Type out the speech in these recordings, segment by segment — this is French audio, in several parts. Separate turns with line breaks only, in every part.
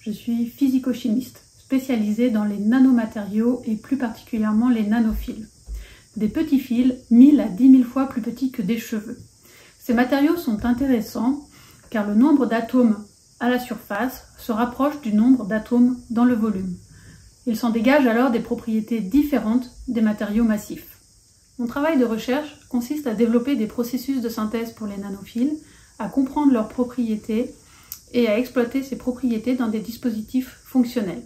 Je suis physico-chimiste, spécialisée dans les nanomatériaux et plus particulièrement les nanofils. Des petits fils 1000 à 10 000 fois plus petits que des cheveux. Ces matériaux sont intéressants car le nombre d'atomes à la surface se rapproche du nombre d'atomes dans le volume. Il s'en dégage alors des propriétés différentes des matériaux massifs. Mon travail de recherche consiste à développer des processus de synthèse pour les nanofils, à comprendre leurs propriétés et à exploiter ces propriétés dans des dispositifs fonctionnels.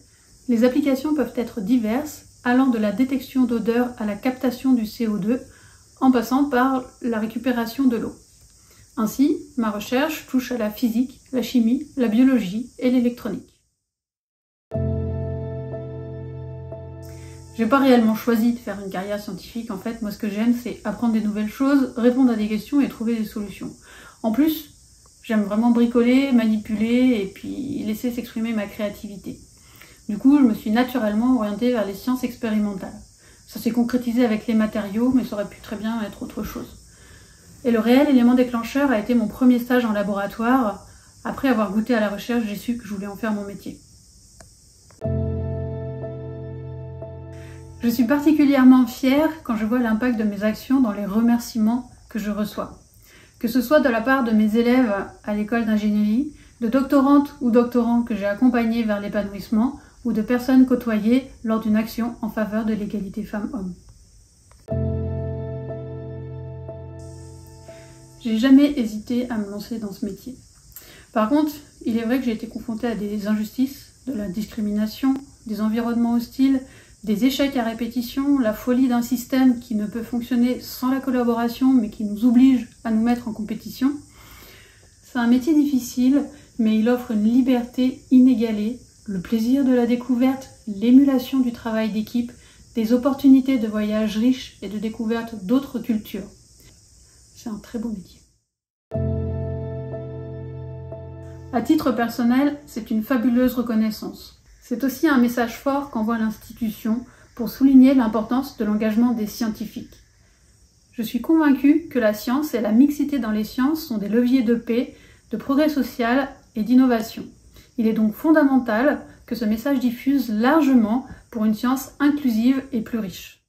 Les applications peuvent être diverses, allant de la détection d'odeur à la captation du CO2, en passant par la récupération de l'eau. Ainsi, ma recherche touche à la physique, la chimie, la biologie et l'électronique. J'ai pas réellement choisi de faire une carrière scientifique, en fait, moi ce que j'aime c'est apprendre des nouvelles choses, répondre à des questions et trouver des solutions. En plus, j'aime vraiment bricoler, manipuler et puis laisser s'exprimer ma créativité. Du coup, je me suis naturellement orientée vers les sciences expérimentales. Ça s'est concrétisé avec les matériaux, mais ça aurait pu très bien être autre chose. Et le réel élément déclencheur a été mon premier stage en laboratoire. Après avoir goûté à la recherche, j'ai su que je voulais en faire mon métier. Je suis particulièrement fière quand je vois l'impact de mes actions dans les remerciements que je reçois. Que ce soit de la part de mes élèves à l'école d'ingénierie, de doctorantes ou doctorants que j'ai accompagnés vers l'épanouissement, ou de personnes côtoyées lors d'une action en faveur de l'égalité femmes-hommes. J'ai jamais hésité à me lancer dans ce métier. Par contre, il est vrai que j'ai été confrontée à des injustices, de la discrimination, des environnements hostiles, des échecs à répétition, la folie d'un système qui ne peut fonctionner sans la collaboration mais qui nous oblige à nous mettre en compétition. C'est un métier difficile, mais il offre une liberté inégalée, le plaisir de la découverte, l'émulation du travail d'équipe, des opportunités de voyage riches et de découverte d'autres cultures. C'est un très beau métier. À titre personnel, c'est une fabuleuse reconnaissance. C'est aussi un message fort qu'envoie l'institution pour souligner l'importance de l'engagement des scientifiques. Je suis convaincue que la science et la mixité dans les sciences sont des leviers de paix, de progrès social et d'innovation. Il est donc fondamental que ce message diffuse largement pour une science inclusive et plus riche.